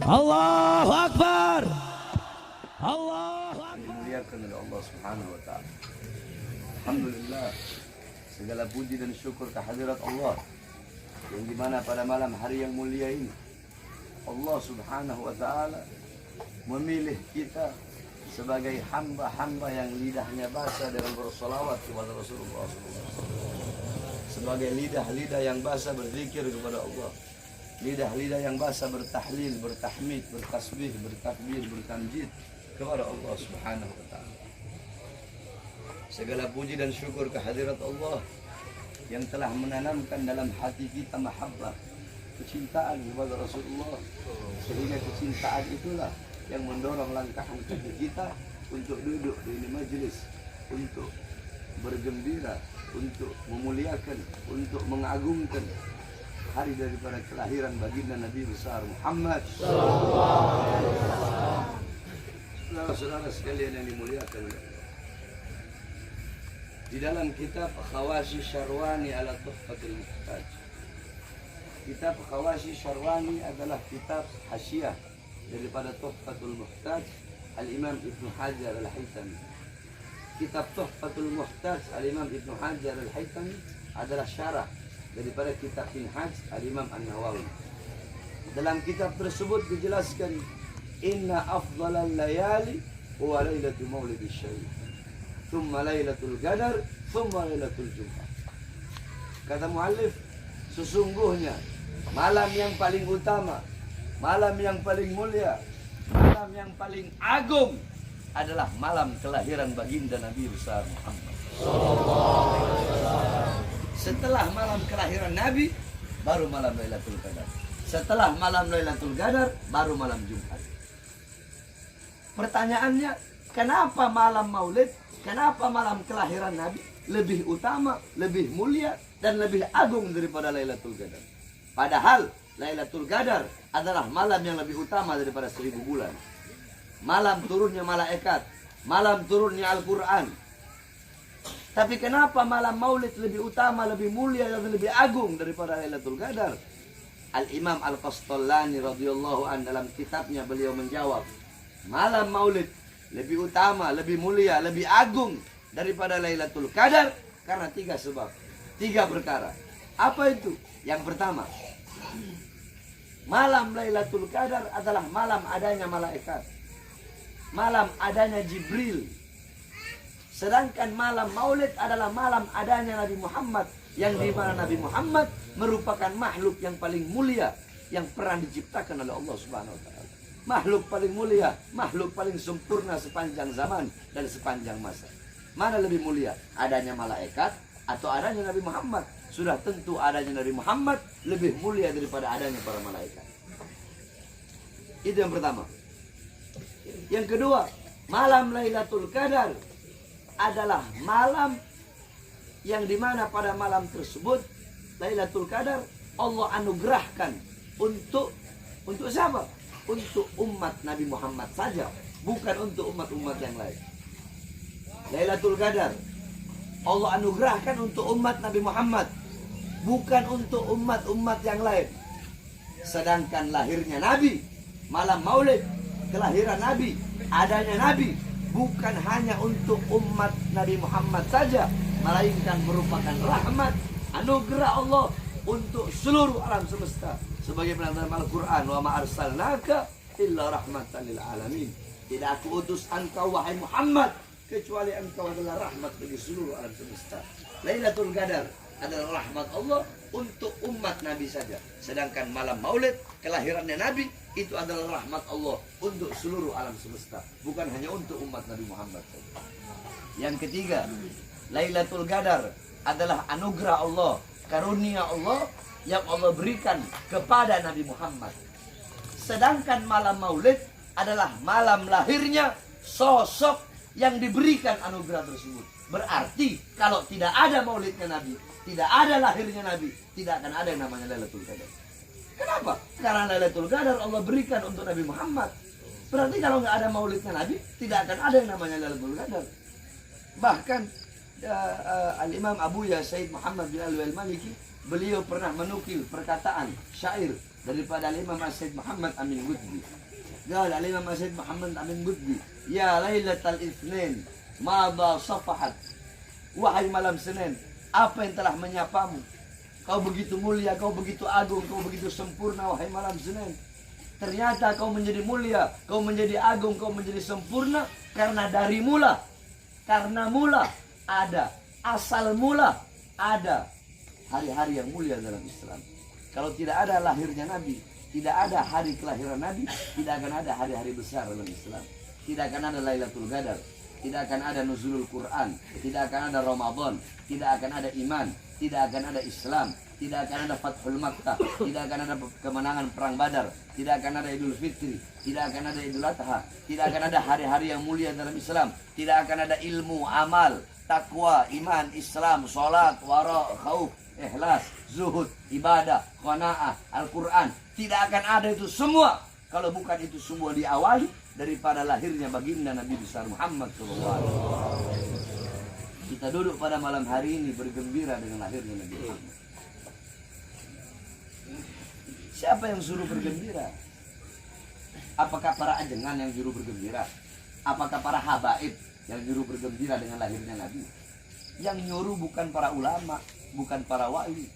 Allahu Akbar. Allahu Akbar. Dimuliakan oleh Allah Subhanahu wa taala. Alhamdulillah, segala puji dan syukur kehadirat Allah yang dimana pada malam hari yang mulia ini Allah Subhanahu wa taala memilih kita sebagai hamba-hamba yang lidahnya basah dengan bersolawat kepada Rasulullah SAW, sebagai lidah-lidah yang basah berzikir kepada Allah, lidah-lidah yang basah bertahlil, bertahmid, bertasbih, bertakbir, bertamjid kepada Allah Subhanahu wa taala. Segala puji dan syukur kehadirat Allah yang telah menanamkan dalam hati kita mahabbah, kecintaan kepada Rasulullah, sehingga kecintaan itulah yang mendorong langkah kita untuk duduk di ini majelis, untuk bergembira, untuk memuliakan, untuk mengagungkan hari daripada kelahiran baginda Nabi besar Muhammad sallallahu alaihi wasallam. Saudara-saudara sekalian yang dimuliakan, di dalam kitab Khawashi Syarwani ala Tuhfatul Muhtaj, kitab Khawashi Syarwani adalah kitab hasyiah daripada Tuhfatul Muhtaj Al-Imam Ibnu Hajar Al-Haytami. Kitab Tuhfatul Muhtaj Al-Imam Ibnu Hajar Al-Haytami adalah syarah daripada kitab Minhaj Al-Imam An-Nawawi. Dalam kitab tersebut dijelaskan, inna afdhalal layali huwa lailatul maulidis syarif, thumma lailatul qadar, thumma lailatul jum'ah. Kata muallif, sesungguhnya malam yang paling utama, malam yang paling mulia, malam yang paling agung adalah malam kelahiran baginda Nabi besar Muhammad. Setelah malam kelahiran Nabi, baru malam Lailatul Qadar. Setelah malam Lailatul Qadar, baru malam Jumat. Pertanyaannya, kenapa malam Maulid, kenapa malam kelahiran Nabi lebih utama, lebih mulia, dan lebih agung daripada Lailatul Qadar? Padahal Lailatul Qadar adalah malam yang lebih utama daripada 1000 bulan. Malam turunnya malaikat, malam turunnya Al-Quran. Tapi kenapa malam Maulid lebih utama, lebih mulia, dan lebih agung daripada Lailatul Qadar? Al-Imam Al-Qastallani radhiyallahu an dalam kitabnya beliau menjawab, malam Maulid lebih utama, lebih mulia, lebih agung daripada Lailatul Qadar karena 3 sebab, 3 perkara. Apa itu? Yang pertama, malam Lailatul Qadar adalah malam adanya malaikat, malam adanya Jibril. Sedangkan malam Maulid adalah malam adanya Nabi Muhammad, yang di mana Nabi Muhammad merupakan makhluk yang paling mulia yang pernah diciptakan oleh Allah Subhanahu wa taala. Makhluk paling mulia, makhluk paling sempurna sepanjang zaman dan sepanjang masa. Mana lebih mulia? Adanya malaikat atau adanya Nabi Muhammad? Sudah tentu adanya Nabi Muhammad lebih mulia daripada adanya para malaikat. Itu yang pertama. Yang kedua, malam Lailatul Qadar adalah malam yang dimana pada malam tersebut Lailatul Qadar Allah anugerahkan untuk siapa? Untuk umat Nabi Muhammad saja, bukan untuk umat-umat yang lain. Lailatul Qadar Allah anugerahkan untuk umat Nabi Muhammad, bukan untuk umat-umat yang lain. Sedangkan lahirnya Nabi, malam Maulid, kelahiran Nabi, adanya Nabi, bukan hanya untuk umat Nabi Muhammad saja, melainkan merupakan rahmat, anugerah Allah untuk seluruh alam semesta. Sebagaimana dalam Al-Quran, wa ma arsalnaka illa rahmatan lil alamin. Tidak aku utus engkau wahai Muhammad kecuali engkau adalah rahmat bagi seluruh alam semesta. Lailatul Qadar adalah rahmat Allah untuk umat Nabi saja. Sedangkan malam Maulid, kelahirannya Nabi, itu adalah rahmat Allah untuk seluruh alam semesta, bukan hanya untuk umat Nabi Muhammad saja. Yang ketiga, Lailatul Qadar adalah anugerah Allah, karunia Allah yang Allah berikan kepada Nabi Muhammad. Sedangkan malam Maulid adalah malam lahirnya sosok yang diberikan anugerah tersebut. Berarti kalau tidak ada Maulidnya Nabi, tidak ada lahirnya Nabi, tidak akan ada yang namanya Lailatul Qadar. Kenapa? Karena Lailatul Qadar Allah berikan untuk Nabi Muhammad. Berarti kalau nggak ada Maulidnya Nabi, tidak akan ada yang namanya Lailatul Qadar. Bahkan Al-Imam Abu Ya Said Muhammad bin Al-Maliki, beliau pernah menukil perkataan syair daripada Imam Said Muhammad Amin Gudbi. Qala Imam Said Muhammad Amin Gudbi, ya lailatal itsnin madha safahat. Wahai malam Senin, apa yang telah menyapamu? Kau begitu mulia, kau begitu agung, kau begitu sempurna, wahai malam Senin. Ternyata kau menjadi mulia, kau menjadi agung, kau menjadi sempurna karena dari mula. Karena mula ada, asal mula ada hari-hari yang mulia dalam Islam. Kalau tidak ada lahirnya Nabi, tidak ada hari kelahiran Nabi, tidak akan ada hari-hari besar dalam Islam. Tidak akan ada Lailatul Qadar, tidak akan ada nuzulul Quran, tidak akan ada Ramadan, tidak akan ada iman, tidak akan ada Islam, tidak akan ada Fathul Makkah, tidak akan ada kemenangan perang Badar, tidak akan ada Idul Fitri, tidak akan ada Idul Adha, tidak akan ada hari-hari yang mulia dalam Islam, tidak akan ada ilmu, amal, takwa, iman, Islam, salat, wara, khauf, ikhlas, zuhud, ibadah, qanaah, Al-Quran. Tidak akan ada itu semua kalau bukan itu semua diawali daripada lahirnya baginda Nabi besar Muhammad SAW. Kita duduk pada malam hari ini bergembira dengan lahirnya Nabi Muhammad. Siapa yang suruh bergembira? Apakah para ajengan yang suruh bergembira? Apakah para habaib yang suruh bergembira dengan lahirnya Nabi? Yang nyuruh bukan para ulama, bukan para wali.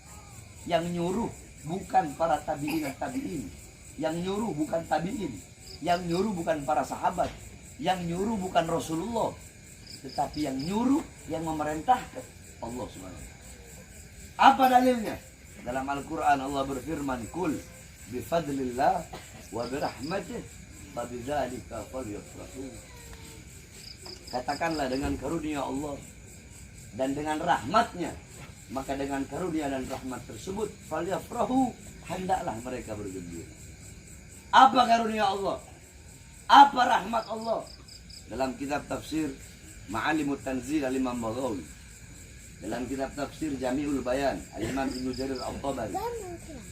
Yang nyuruh bukan para tabi'in dan tabi'in. Yang nyuruh bukan tabi'in. Yang nyuruh bukan para sahabat. Yang nyuruh bukan Rasulullah. Tetapi yang nyuruh, yang memerintahkan Allah SWT. Apa dalilnya? Dalam Al-Quran Allah berfirman, Kul bifadlillah wa birahmatih fabidzalika falyafrahu. Katakanlah dengan karunia Allah dan dengan rahmatnya, maka dengan karunia dan rahmat tersebut falyafrahu, hendaklah mereka bergembira. Apa karunia Allah? Apa rahmat Allah? Dalam kitab tafsir Ma'alimut Tanzil Al-Imam Baghawi, dalam kitab tafsir Jami'ul Bayan Al-Imam Ibnu Jarir Al-Tabari,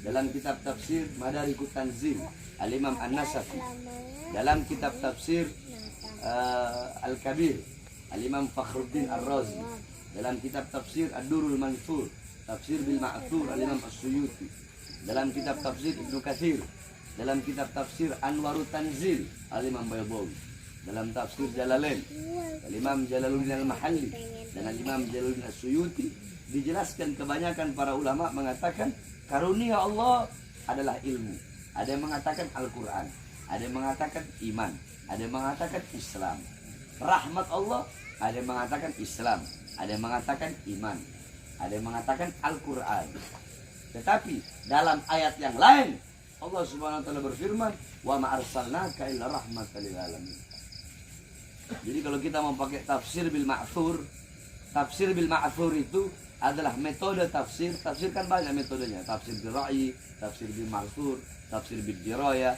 dalam kitab tafsir Madarikut Tanzil Al-Imam An-Nasafi, dalam kitab tafsir Al-Kabir Al-Imam Fakhruddin Ar-Razi, dalam kitab tafsir Ad-Durul Mansur Tafsir bil Ma'thur Al-Imam As-Suyuti, dalam kitab tafsir Ibnu Katsir, dalam kitab tafsir Anwarut Tanzil Al-Imam Baydawi, dalam tafsir Jalalain Al-Imam Jalaluddin Al-Mahalli dan Al-Imam Jalaluddin As-Suyuti, dijelaskan kebanyakan para ulama mengatakan karunia Allah adalah ilmu. Ada yang mengatakan Al-Quran, ada yang mengatakan iman, ada yang mengatakan Islam. Rahmat Allah, ada yang mengatakan Islam, ada yang mengatakan iman, ada yang mengatakan Al-Quran. Tetapi dalam ayat yang lain Allah Subhanahu wa taala berfirman, "Wa ma arsalnaka illa rahmatan lil alamin." Jadi kalau kita mau pakai tafsir bil ma'thur, tafsir bil ma'thur itu adalah metode tafsir. Tafsir kan banyak metodenya. Tafsir bil ra'yi, tafsir bil ma'thur, tafsir bil dirayah.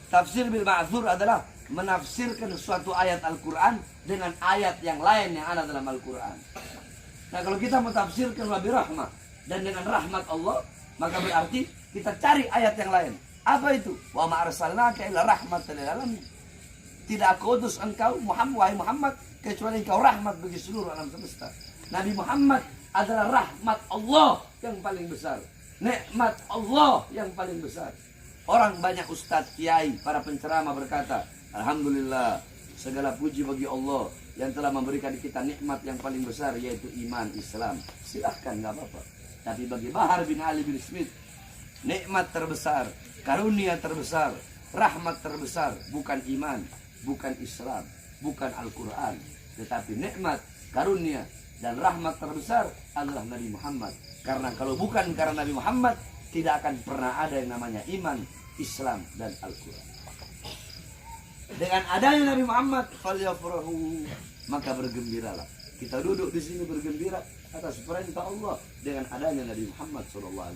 Tafsir bil ma'thur adalah menafsirkan suatu ayat Al-Quran dengan ayat yang lain yang ada dalam Al-Quran. Nah, kalau kita mentafsirkan wa birahmah dan dengan rahmat Allah, maka berarti kita cari ayat yang lain. Apa itu? Wa ma arsalnaka illa rahmatan lil alamin. Tidak aku utus engkau Muhammad, wahai Muhammad, kecuali engkau rahmat bagi seluruh alam semesta. Nabi Muhammad adalah rahmat Allah yang paling besar, nikmat Allah yang paling besar. Orang banyak ustadz, kiai, para penceramah berkata, alhamdulillah, segala puji bagi Allah yang telah memberikan kita nikmat yang paling besar, yaitu iman Islam. Silahkan, nggak apa-apa. Tapi bagi Bahar bin Ali bin Smith, nikmat terbesar, karunia terbesar, rahmat terbesar bukan iman, bukan Islam, bukan Al-Quran, tetapi nikmat, karunia, dan rahmat terbesar adalah Nabi Muhammad. Karena kalau bukan karena Nabi Muhammad, tidak akan pernah ada yang namanya iman, Islam, dan Al-Quran. Dengan adanya Nabi Muhammad, falyafrahu, maka bergembiralah. Kita duduk di sini bergembira atas perintah Allah dengan adanya Nabi Muhammad SAW.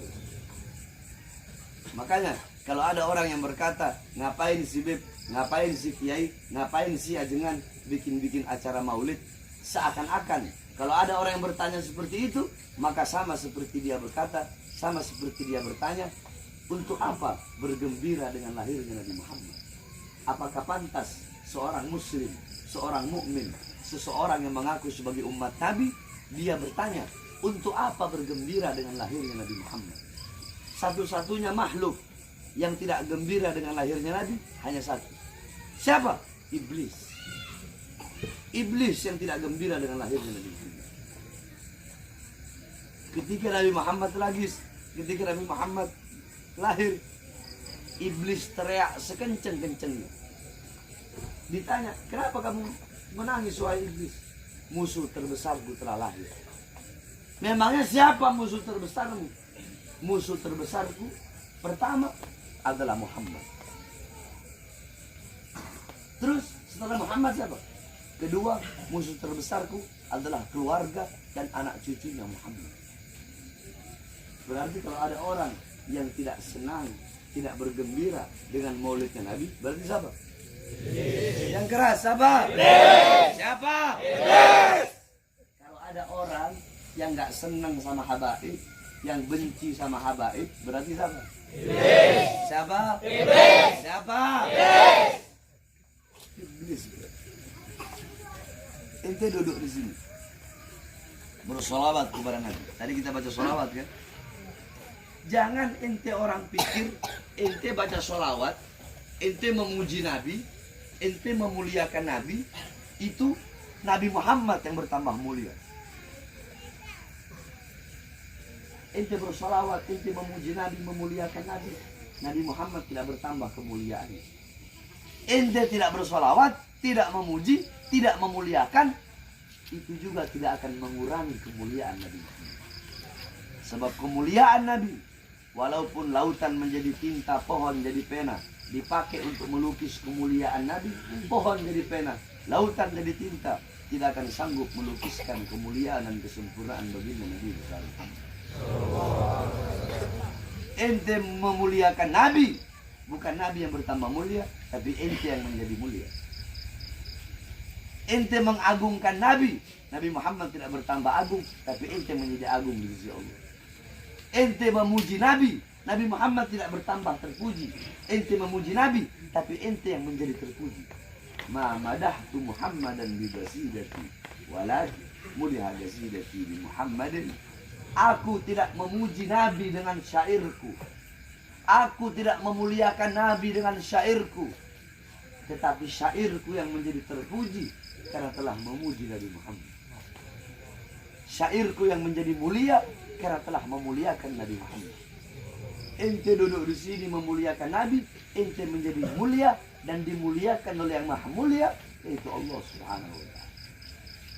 Makanya kalau ada orang yang berkata, ngapain si Beb, ngapain si Kiai, ngapain si Ajengan bikin-bikin acara maulid, seakan-akan kalau ada orang yang bertanya seperti itu, maka sama seperti dia berkata, sama seperti dia bertanya, untuk apa bergembira dengan lahirnya Nabi Muhammad? Apakah pantas seorang muslim, seorang mukmin, seseorang yang mengaku sebagai umat Nabi, dia bertanya, untuk apa bergembira dengan lahirnya Nabi Muhammad? Satu-satunya makhluk yang tidak gembira dengan lahirnya Nabi hanya satu. Siapa? Iblis. Iblis yang tidak gembira dengan lahirnya Nabi. Ketika Nabi Muhammad lahir, iblis teriak sekencang-kencangnya. Ditanya, kenapa kamu menangis wahai iblis? Musuh terbesarku telah lahir. Memangnya siapa musuh terbesarmu? Musuh terbesarku pertama adalah Muhammad. Terus setelah Muhammad siapa? Kedua, musuh terbesarku adalah keluarga dan anak cucunya Muhammad. Berarti kalau ada orang yang tidak senang, tidak bergembira dengan maulidnya Nabi, berarti siapa? Yang keras, siapa? Siapa? Kalau ada orang yang nggak senang sama habaib, yang benci sama habaib, berarti siapa? Siapa? Siapa? Iblis. Ente duduk di sini bersolawat kepada Nabi. Tadi kita baca solawat kan? Jangan ente orang pikir ente baca solawat, ente memuji Nabi, ente memuliakan Nabi, itu Nabi Muhammad yang bertambah mulia. Ente bersolawat, ente memuji Nabi, memuliakan Nabi, Nabi Muhammad tidak bertambah kemuliaannya. Ente tidak bersolawat, tidak memuji, tidak memuliakan, itu juga tidak akan mengurangi kemuliaan Nabi Muhammad. Sebab kemuliaan Nabi, walaupun lautan menjadi tinta, pohon jadi pena, dipakai untuk melukis kemuliaan Nabi, pohon jadi pena, lautan jadi tinta, tidak akan sanggup melukiskan kemuliaan dan kesempurnaan baginda Nabi Muhammad. Ente memuliakan Nabi, bukan Nabi yang bertambah mulia, tapi ente yang menjadi mulia. Ente mengagungkan Nabi, Nabi Muhammad tidak bertambah agung, tapi ente menjadi agung di sisi Allah. Ente memuji Nabi, Nabi Muhammad tidak bertambah terpuji. Ente memuji Nabi, tapi ente yang menjadi terpuji. Ma madahtu Muhammadan bi qasidati walakin muliha qasidati bi Muhammadin. Aku tidak memuji Nabi dengan syairku. Aku tidak memuliakan Nabi dengan syairku. Tetapi syairku yang menjadi terpuji karena telah memuji Nabi Muhammad. Syairku yang menjadi mulia karena telah memuliakan Nabi Muhammad. Ente duduk di sini memuliakan Nabi, ente menjadi mulia dan dimuliakan oleh yang maha mulia, yaitu Allah Subhanahu wa ta'ala.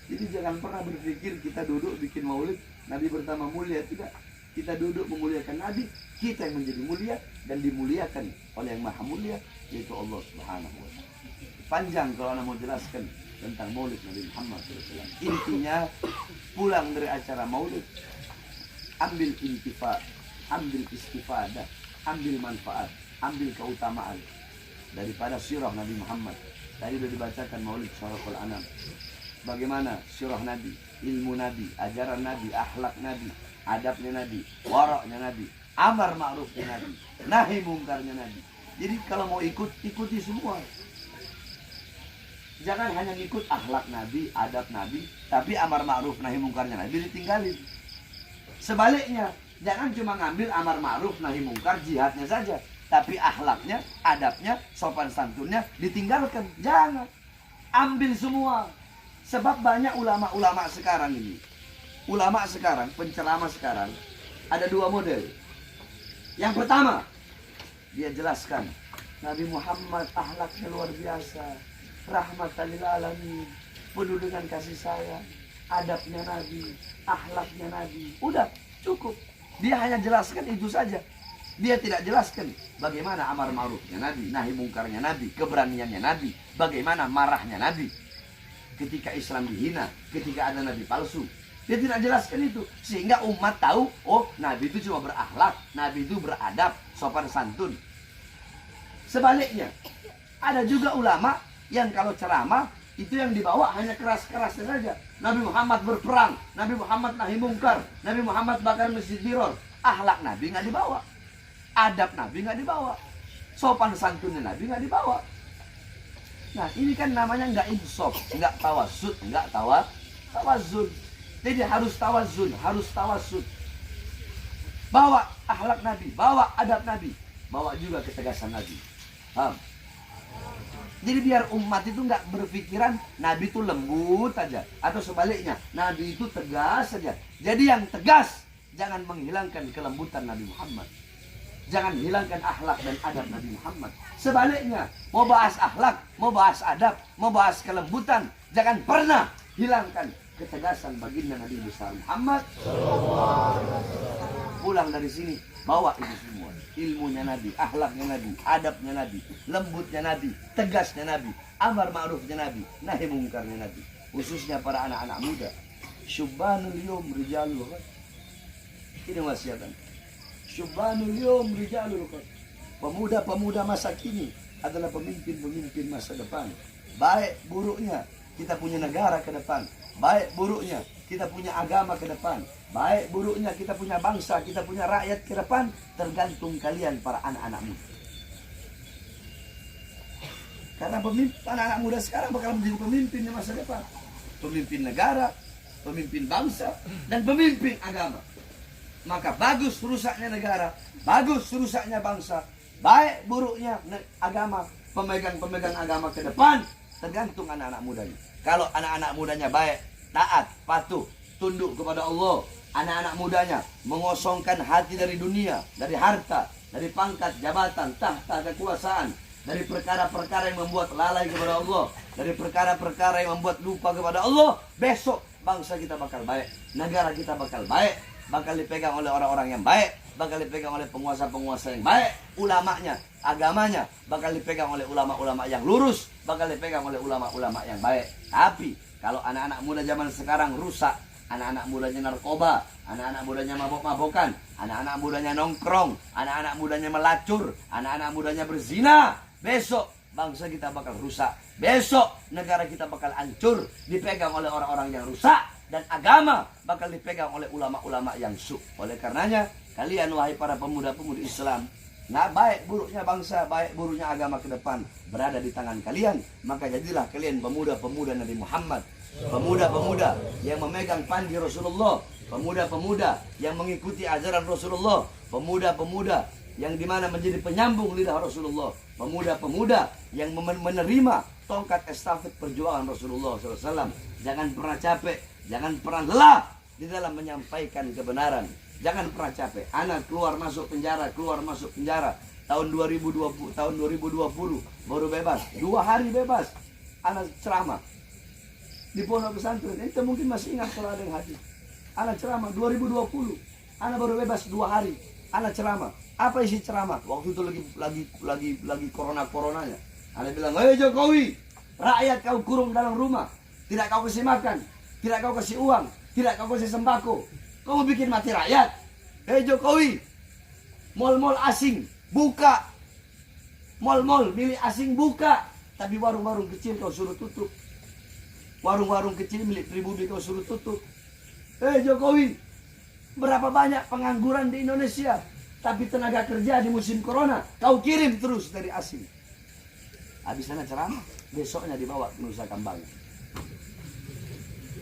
Jadi jangan pernah berpikir kita duduk bikin maulid Nabi bertambah mulia, tidak. Kita duduk memuliakan Nabi, kita yang menjadi mulia dan dimuliakan oleh yang maha mulia, yaitu Allah Subhanahu wa ta'ala. Panjang kalau anda mau jelaskan tentang maulid Nabi Muhammad SAW. Intinya, pulang dari acara maulid, ambil intifad, ambil istifadah, ambil manfaat, ambil keutamaan daripada sirah Nabi Muhammad. Tadi sudah dibacakan maulid Syaraful Anam. Bagaimana sirah Nabi, ilmu Nabi, ajaran Nabi, akhlak Nabi, adabnya Nabi, waraknya Nabi, amar ma'rufnya Nabi, nahi mungkarnya Nabi. Jadi kalau mau ikut, ikuti semua. Jangan hanya ikut akhlak Nabi, adab Nabi, tapi amar ma'ruf nahi mungkarnya Nabi ditinggalin. Sebaliknya, jangan cuma ngambil amar ma'ruf nahi mungkar jihadnya saja, tapi akhlaknya, adabnya, sopan santunnya ditinggalkan. Jangan. Ambil semua. Sebab banyak ulama-ulama sekarang ini. Ulama sekarang, penceramah sekarang, ada dua model. Yang pertama, dia jelaskan, Nabi Muhammad akhlaknya luar biasa, rahmatan lil alamin, penuh dengan kasih sayang, adabnya Nabi, akhlaknya Nabi. Udah, cukup. Dia hanya jelaskan itu saja. Dia tidak jelaskan bagaimana amar ma'rufnya Nabi, nahi mungkarnya Nabi, keberaniannya Nabi, bagaimana marahnya Nabi ketika Islam dihina, ketika ada Nabi palsu. Dia tidak jelaskan itu. Sehingga umat tahu, oh Nabi itu cuma berakhlak, Nabi itu beradab, sopan santun. Sebaliknya, ada juga ulama yang kalau ceramah, itu yang dibawa hanya keras-kerasnya saja. Nabi Muhammad berperang, Nabi Muhammad nahi mungkar, Nabi Muhammad bakar masjid Diror. Akhlak Nabi nggak dibawa, adab Nabi nggak dibawa, sopan santunnya Nabi nggak dibawa. Nah ini kan namanya nggak insaf, nggak tawasud, nggak tawazun. Jadi harus tawazun, harus tawasud. Bawa akhlak Nabi, bawa adab Nabi. bawa juga ketegasan Nabi. Paham? Jadi biar umat itu nggak berpikiran Nabi itu lembut aja, atau sebaliknya Nabi itu tegas saja. Jadi yang tegas jangan menghilangkan kelembutan Nabi Muhammad, jangan hilangkan akhlak dan adab Nabi Muhammad. Sebaliknya, mau bahas akhlak, mau bahas adab, mau bahas kelembutan, jangan pernah hilangkan ketegasan baginda Nabi besar Muhammad. Pulang dari sini bawa itu semua, ilmunya Nabi, akhlaknya Nabi, adabnya Nabi, lembutnya Nabi, tegasnya Nabi, amar ma'rufnya Nabi, nahi mungkarnya Nabi. Khususnya para anak-anak muda. Syubbanul yawm rijalul ghad. Ini wasiatan. Syubbanul yawm rijalul ghad. Pemuda-pemuda masa kini adalah pemimpin-pemimpin masa depan. Baik buruknya kita punya negara ke depan, baik buruknya kita punya agama ke depan, baik buruknya kita punya bangsa, kita punya rakyat ke depan, tergantung kalian para anak-anak muda. Karena anak-anak muda sekarang bakal menjadi pemimpin di masa depan. Pemimpin negara, pemimpin bangsa, dan pemimpin agama. Maka bagus rusaknya negara, bagus rusaknya bangsa, baik buruknya agama, pemegang-pemegang agama ke depan, tergantung anak-anak mudanya. Kalau anak-anak mudanya baik, taat, patuh, tunduk kepada Allah, anak-anak mudanya mengosongkan hati dari dunia, dari harta, dari pangkat, jabatan, tahta, kekuasaan, dari perkara-perkara yang membuat lalai kepada Allah, dari perkara-perkara yang membuat lupa kepada Allah, besok bangsa kita bakal baik, negara kita bakal baik, bakal dipegang oleh orang-orang yang baik, bakal dipegang oleh penguasa-penguasa yang baik, ulamanya, agamanya bakal dipegang oleh ulama-ulama yang lurus, bakal dipegang oleh ulama-ulama yang baik. Tapi kalau anak-anak muda zaman sekarang rusak, anak-anak mudanya narkoba, anak-anak mudanya mabok-mabokan, anak-anak mudanya nongkrong, anak-anak mudanya melacur, anak-anak mudanya berzina, besok bangsa kita bakal rusak, besok negara kita bakal hancur, dipegang oleh orang-orang yang rusak, dan agama bakal dipegang oleh ulama-ulama yang su. Oleh karenanya, kalian wahai para pemuda-pemudi Islam, nah baik buruknya bangsa, baik buruknya agama ke depan berada di tangan kalian. Maka jadilah kalian pemuda-pemuda Nabi Muhammad, pemuda-pemuda yang memegang panji Rasulullah, pemuda-pemuda yang mengikuti ajaran Rasulullah, pemuda-pemuda yang dimana menjadi penyambung lidah Rasulullah, pemuda-pemuda yang menerima tongkat estafet perjuangan Rasulullah SAW. Jangan pernah capek, jangan pernah lelah di dalam menyampaikan kebenaran. Jangan pernah capek. Anak keluar masuk penjara, keluar masuk penjara. Tahun 2020, tahun 2020 baru bebas. 2 hari bebas. Anak ceramah di pondok pesantren. Itu mungkin masih ingat kalau ada yang hadir. Anak ceramah 2020. Anak baru bebas 2 hari. Anak ceramah. Apa isi ceramah? Waktu itu lagi corona-coronanya. Anak bilang, "Hei Jokowi, rakyat kau kurung dalam rumah. Tidak kau kasih makan, tidak kau kasih uang, tidak kau kasih sembako. Kau mau bikin mati rakyat? Hei Jokowi, mal-mal asing buka, mal-mal milik asing buka, tapi warung-warung kecil kau suruh tutup. Warung-warung kecil milik pribumi kau suruh tutup. Hei Jokowi, berapa banyak pengangguran di Indonesia, tapi tenaga kerja di musim corona kau kirim terus dari asing." Habis sana ceramah, besoknya dibawa ke Nusa Kambangan.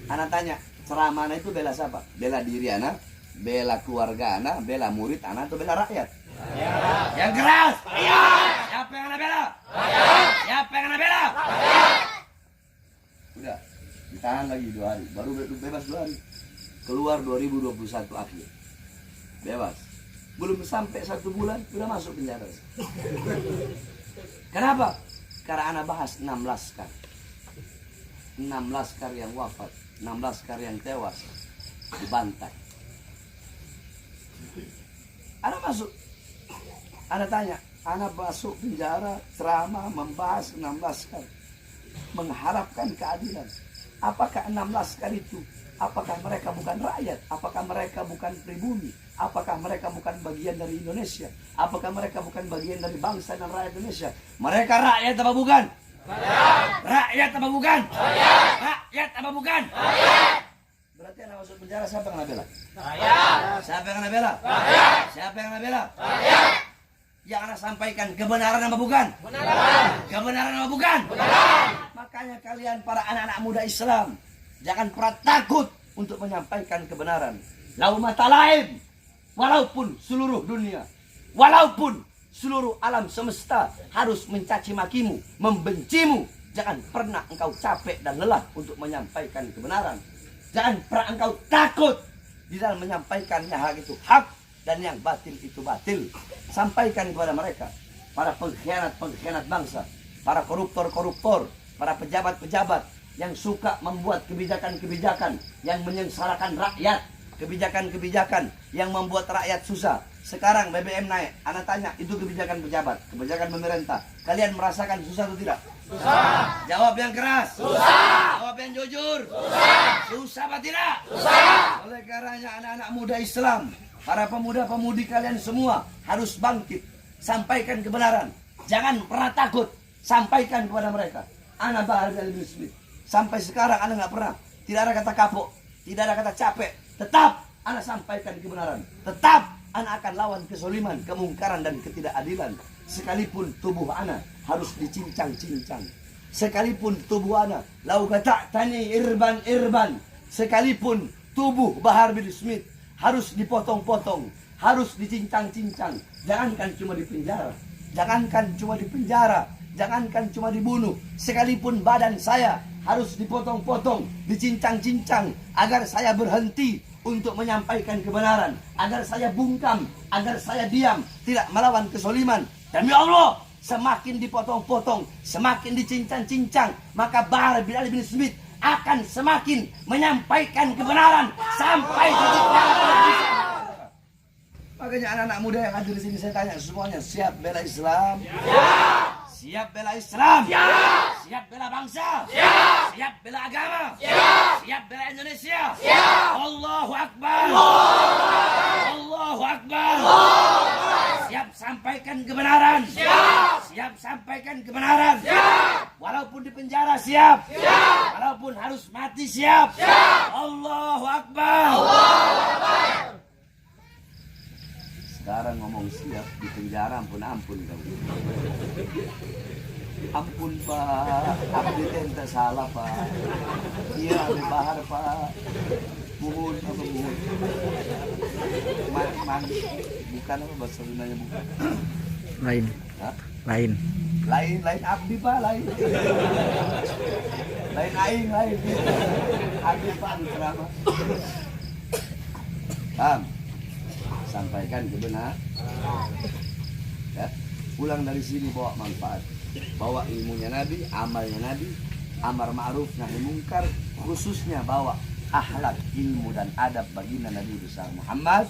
Anak tanya, ceramah itu bela siapa? Bela diri anak, bela keluarga anak, bela murid anak, atau bela rakyat? Rakyat. Yang keras. Rakyat. Siapa yang anak bela? Rakyat. Siapa yang anak bela? Rakyat. Udah, ditahan lagi 2 hari, baru bebas 2 hari. Keluar 2021 akhir. Bebas. Belum sampai 1 bulan, udah masuk penjara. Kenapa? Karena anak bahas 6 laskar. 6 laskar yang wafat, 6 laskar yang tewas, dibantai. Anak masuk. Anak tanya, anak masuk penjara, ceramah, membahas 6 laskar, mengharapkan keadilan. Apakah 6 laskar itu? Apakah mereka bukan rakyat? Apakah mereka bukan pribumi? Apakah mereka bukan bagian dari Indonesia? Apakah mereka bukan bagian dari bangsa dan rakyat Indonesia? Mereka rakyat apa bukan? Rakyat. Rakyat apa bukan? Rakyat. Rakyat apa bukan? Rakyat. Berarti anak masuk penjara, siapa yang anak bela? Rakyat. Siapa yang anak bela? Rakyat. Siapa yang anak bela? Rakyat. Yang anak sampaikan kebenaran apa bukan? Kebenaran. Kebenaran apa bukan? Kebenaran. Makanya kalian para anak-anak muda Islam, jangan pernah takut untuk menyampaikan kebenaran. Lau mata lain, walaupun seluruh dunia, walaupun seluruh alam semesta harus mencaci makimu, membencimu. Jangan pernah engkau capek dan lelah untuk menyampaikan kebenaran. Jangan pernah engkau takut di dalam menyampaikan yang hak itu hak dan yang batil itu batil. Sampaikan kepada mereka, para pengkhianat-pengkhianat bangsa, para koruptor-koruptor, para pejabat-pejabat yang suka membuat kebijakan-kebijakan yang menyengsarakan rakyat, kebijakan-kebijakan yang membuat rakyat susah. Sekarang BBM naik, anak tanya, itu kebijakan pejabat, kebijakan pemerintah. Kalian merasakan susah atau tidak? Susah. Jawab yang keras. Susah. Jawab yang jujur. Susah. Susah apa tidak? Susah. Oleh karenanya anak-anak muda Islam, para pemuda-pemudi kalian semua harus bangkit. Sampaikan kebenaran. Jangan pernah takut. Sampaikan kepada mereka. Ana Bahar bin Smith. Sampai sekarang ana nggak pernah. Tidak ada kata kapok. Tidak ada kata capek. Tetap ana sampaikan kebenaran. Tetap ana akan lawan kezaliman, kemungkaran dan ketidakadilan. Sekalipun tubuh ana harus dicincang-cincang. Sekalipun tubuh ana lau gata'tani irban. Sekalipun tubuh Bahar bin Smith harus dipotong-potong, harus dicincang-cincang. Jangankan cuma di penjara. Jangankan cuma di penjara. Jangankan cuma dibunuh. Sekalipun badan saya harus dipotong-potong, dicincang-cincang agar saya berhenti untuk menyampaikan kebenaran, agar saya bungkam, agar saya diam, tidak melawan kezaliman. Demi Allah, semakin dipotong-potong, semakin dicincang-cincang, maka Bahar bin Smith akan semakin menyampaikan kebenaran sampai titik darah. Makanya anak-anak muda yang hadir di sini saya tanya semuanya, siap bela Islam? Ya. Siap bela Islam? Ya. Siap bela bangsa? Ya. Siap bela agama? Ya. Siap bela Indonesia? Ya. Allahu Akbar. Allahu Akbar. Siap sampaikan kebenaran? Siap. Siap sampaikan kebenaran? Siap. Walaupun di penjara siap? Siap. Walaupun harus mati siap? Siap. Allahu Akbar. Allahu Akbar. Sekarang ngomong siap di penjara ampun kamu. Ampun Pak, abdi ente salah Pak. Iya Abdi Bahar Pak. Muhun apa muhun? Bukan apa bahasa Sundanya bukan. Lain. Hah? Lain Abdi Pak, lain. Lain aing lain. Abdi Pak di ceramah. Sampaikan kebenaran. Ya, pulang dari sini bawa manfaat, bawa ilmunya Nabi, amalnya Nabi, amar ma'ruf nahi mungkar, khususnya bawa akhlak, ilmu dan adab baginda Nabi besar Muhammad.